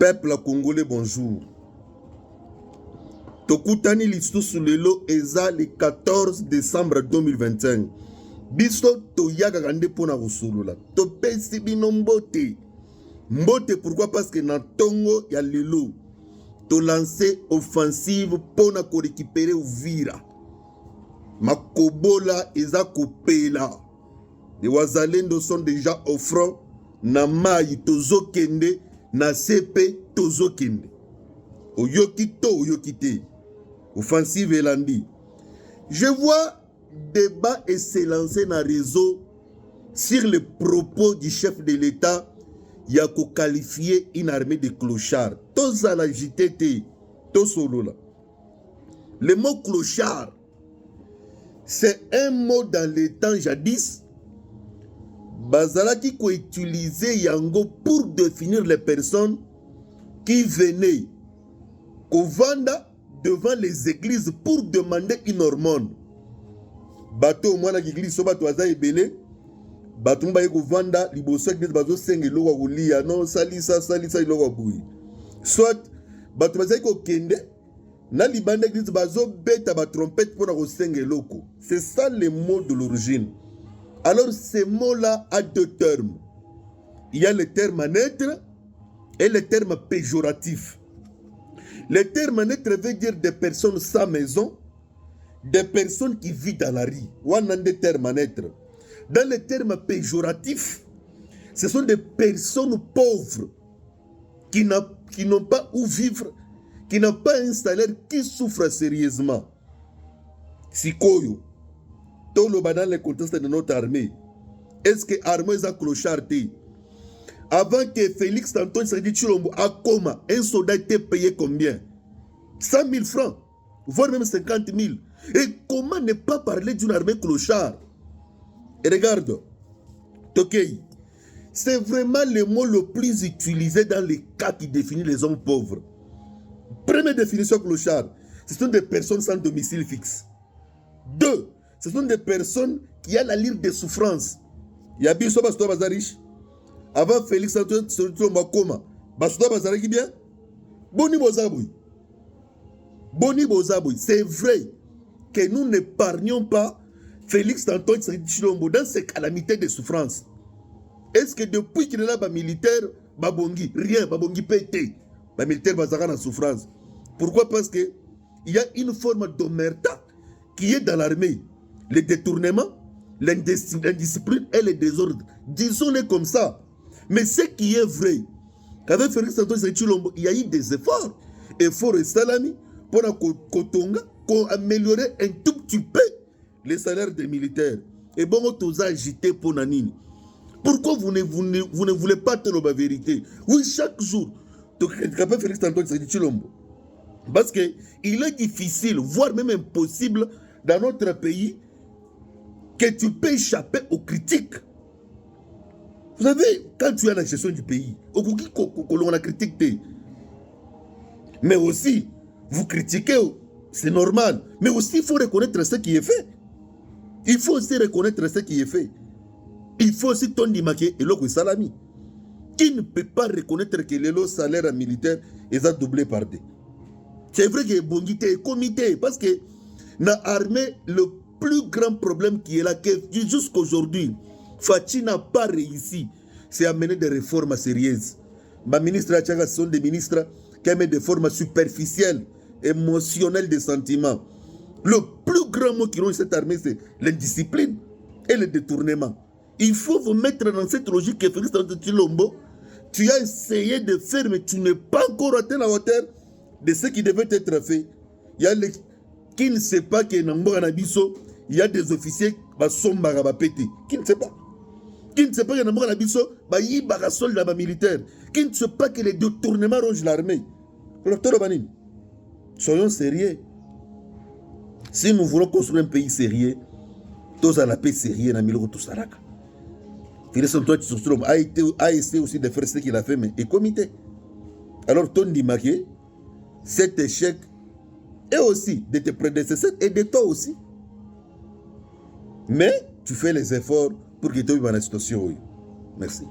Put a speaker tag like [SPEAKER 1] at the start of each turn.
[SPEAKER 1] Peuple congolais, bonjour. Tokutani lisusu lelo eza le 14 décembre 2025. Biso toyaga kande pona kosulula. Topesi bino mbote. Mbote pourquoi? Parce que na tongo ya lelo to lancer offensive pona ko récupérer Uvira. Makobola eza kopela. Les wazalendo sont déjà au front. Na mai tozokende na CP tozokende. Oyokito oyokite. Offensive elandi. Je vois débat et s'élancer dans le réseau sur les propos du chef de l'État. Il y a qu'à qualifier une armée de clochards. Tous à la JTT, tous solo là. Le mot clochard, c'est un mot dans le temps jadis. Bazalaki ko utilisé yango pour définir les personnes qui venaient Kovanda devant les églises pour demander une hormone. Bateau moi na l'église so bato aza ebele. Bato mba yeko vanda liboso église bazo senge loko kulia non salisa loko bui. Soit bato baza yeko kende na libanda église bazo beta ba trompette pour na senge loko. C'est ça le mot de l'origine. Alors ce mot-là a deux termes. Il y a le terme neutre et le terme péjoratif. Le terme neutre veut dire des personnes sans maison, des personnes qui vivent dans la rue. On a des termes neutres. Dans le terme péjoratif, ce sont des personnes pauvres qui n'ont pas où vivre, qui n'ont pas un salaire, qui souffrent sérieusement. Sikoyo. Dans le contexte de notre armée, est-ce que l'armée est clochardée? Avant que Félix Antoine Tshisekedi Tshilombo a coma, un soldat était payé combien? 100 000 francs, voire même 50 000. Et comment ne pas parler d'une armée clochard? Et regarde, Tokei, c'est vraiment le mot le plus utilisé dans les cas qui définissent les hommes pauvres. Première définition clochard, ce sont des personnes sans domicile fixe. 2. Ce sont des personnes qui ont la lyre de souffrance. Il y a bien ça, riche. Avant Félix Antoine Tshisekedi Koma, Bazari bien. Boni Bozaboui. C'est vrai que nous n'épargnons pas Félix Antoine Tshisekedi Tshilombo dans ces calamités de souffrance. Est-ce que depuis qu'il est là, militaire, Babongi, rien, Babongi pété, militaire Bazara en souffrance? Pourquoi? Parce que il y a une forme d'omerta qui est dans l'armée. Le détournement, l'indiscipline et le désordre. Disons-le comme ça. Mais ce qui est vrai, qu'avec Félix Antoine Tshisekedi Tshilombo, il y a eu des efforts. Efforts et salami pour améliorer un tout petit peu les salaires des militaires. Et bon, on a agité pour Nanini. Pourquoi vous ne voulez pas te la vérité? Oui, chaque jour, qu'avec Félix Antoine Tshisekedi Tshilombo. Parce qu'il est difficile, voire même impossible, dans notre pays, que tu peux échapper aux critiques. Vous savez, quand tu es à la gestion du pays, on a critiqué. Mais aussi, vous critiquez, c'est normal. Mais aussi, il faut reconnaître ce qui est fait. Il faut aussi reconnaître ce qui est fait. Il faut aussi ton dimaquer et l'autre salami. Qui ne peut pas reconnaître que le salaire militaire est doublé par deux? C'est vrai que Bongité est comité, parce que dans l'armée, le plus grand problème qui est là, que jusqu'aujourd'hui, Fachi n'a pas réussi, c'est à mener des réformes sérieuses. Ma ministre Achaga sont des ministres qui amènent des réformes superficielles, émotionnelles des sentiments. Le plus grand mot qui ont cette armée, c'est l'indiscipline et le détournement. Il faut vous mettre dans cette logique que Félix Antoine Tshilombo, tu as essayé de faire, mais tu n'es pas encore atteint la hauteur de ce qui devait être fait. Il y a les qui ne sait pas que il y a des officiers qui ne sait pas. Qui ne sait pas que il y a des soldats militaires. Qui ne sait pas que les détournements rongent l'armée. Soyons sérieux. Si nous voulons construire un pays sérieux, tous à la paix sérieux, Félix Antoine Tshisekedi a essayé aussi de faire ce qu'il a fait, mais est comité. Alors, ton dimaqué, cet échec et aussi de tes prédécesseurs et de toi aussi. Mais tu fais les efforts pour que tu aies une situation. Merci.